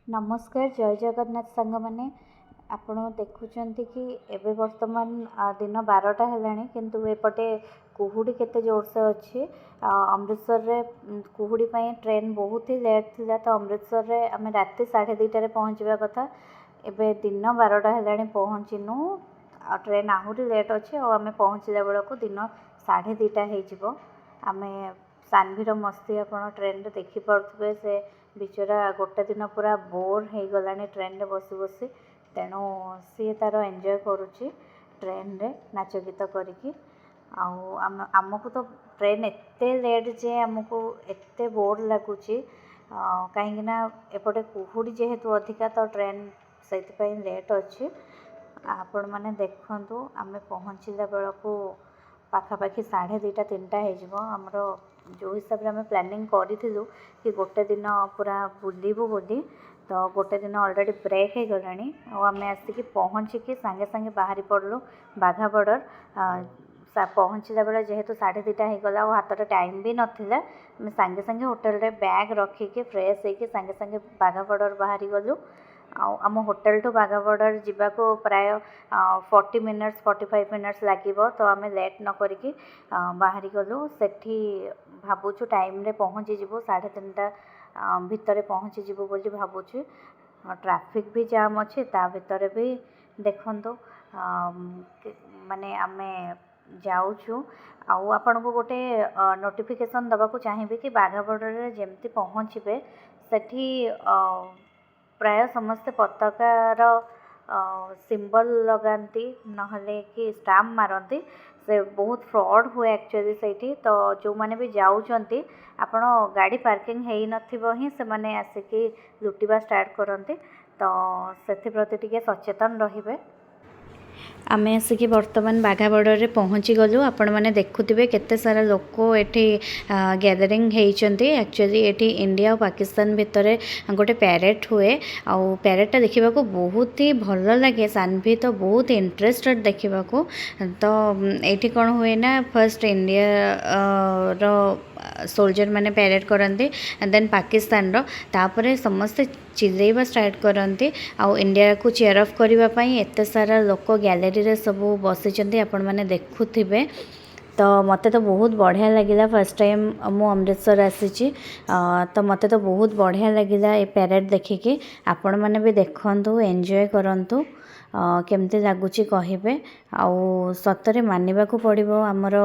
नमस्कार जय जगन्नाथ सांग मैंने आपण देखुंत कि एबे वर्तमान दिन 12टा है किंतु एपटे कुहुड़ी केते जोर से अच्छी अमृतसर रे कुहुड़ी ट्रेन बहुत ही लेट थिला तो अमृतसर रे आम राति 2:30 पहुँचवा कथा एबे दिन 12टा है पहुँचीनु ट्रेन आहरी लेट अच्छे आम पहुँचला बेलू दिन 2:30 हो आम सानभीर मस्ती आप ट्रेन रे देखिपे से बिचरा गोटे दिन पूरा बोर हो गला ट्रेन रे बसी बसी तेणु सी तार एंजॉय करुच्ची ट्रेन रे नाच गीत करिकी आमको तो ट्रेन एते लेट जे आमको एते बोर लगुच कहीं एपटे कुहुड़ी जेहेतु अधिका तो ट्रेन से लेट अच्छी आपण मैंने देखु आम पहुँचला बेलू पाखापाखि 2:30-3टा हो आमर जो हिसाब से आम प्लानिंग करूँ कि गोटे दिन पूरा बुलू बोली तो गोटे दिन ऑलरेडी ब्रेक हो गला आम आसिक पहुँचिकी सांगे सांगे बाहरी पड़लु बाघा बॉर्डर पहुँचला बेले जेहेतु 2:30 हो गला हाथ टाइम भी नाला सांगे सांगे होटेल रे बैग रखिकी फ्रेश होगी सांगे सांगे बाघा बॉर्डर बाहरी गलु आम होटेल टू बाघा बॉर्डर जावाक प्राय 40 मिनट्स 45 मिनट्स लगे तो आम लेट न करिकी बाहरी गलु सेठी भावुँ टाइम रे पहुँची जीवु 3:30 भितर पहुँची जीवु बोली भावुँ ट्रैफिक भी जाम अच्छे ता भितर भी देखंतु माने आम जाऊँ आपण को गोटे नोटिफिकेशन दबाक चाहिए कि बाघा बॉर्डर जमती पहुँचे सेठी प्राय समस्ते पताकार सिंबल लगाती नहले कि स्टाम्प मारती से बहुत फ्रॉड हुए एक्चुअली से तो जो मैंने भी जाऊँच आपण गाड़ी पार्किंग हो नथिबो ही से माने आसिकी लुटिबा स्टार्ट करते तो से प्रति टिके सचेतन रहिबे। आम आसिक बर्तमान बाघा बॉर्डर रे पहुँची गलु आपण मैंने देखुवे केते सारा लोक एठी गैदरिंग होती एक्चुअली एठी इंडिया और पाकिस्तान भितर गोटे पैरेड हुए आउ पैरेडटा देखा बहुत ही भल लगे सानभी तो बहुत इंटरेस्टेड देखा तो ये कौन हुए ना फर्स्ट इंडिया रो सोल्जर मैंने पैरेड करते देन पाकिस्तान रो तापरे समस्ते चिल्लेबा स्टार्ट करते आउ इंडिया को चेयर अफ करने एत सारा लोक गैलरी रे सब बसी आपण मैंने देखुवे तो मते तो बहुत बढ़िया लगिला फर्स्ट टाइम मु अमृतसर आसी तो मते तो बहुत बढ़िया लगिला ये पैरेड देखिकी आपण मैंने भी देखंतु एंजॉय करंतु केमती लगुच कहे आउ सतरे मानवा को पड़ो आमर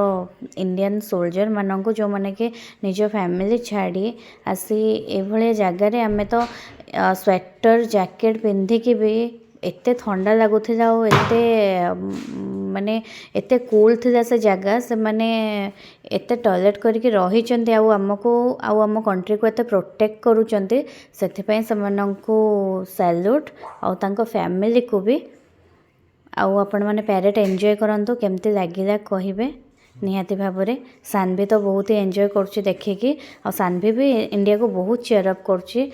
इंडियन सोल्जर मानक जो मैंने कि निज फैमिली छाड़ी आसी एभले जगार आम तो स्वेटर जैकेट पिंधिकी भी एते ठंडा लगुला एते माने एते कूल थिला से जगह से माने एते टॉयलेट करके रही आमको आम कंट्री को एते प्रोटेक्ट करूचंती सेथिपई समनंको सैल्यूट आउ तांको फैमिली को भी आपण मैंने पैरेड एंजॉय करंतु केमती लागिला कहिबे निहाती भाव में सानवी तो बहुत ही एंजॉय करुच्ची देखिकी आ सानवी भी इंडिया को बहुत चेयर अप करुच्ची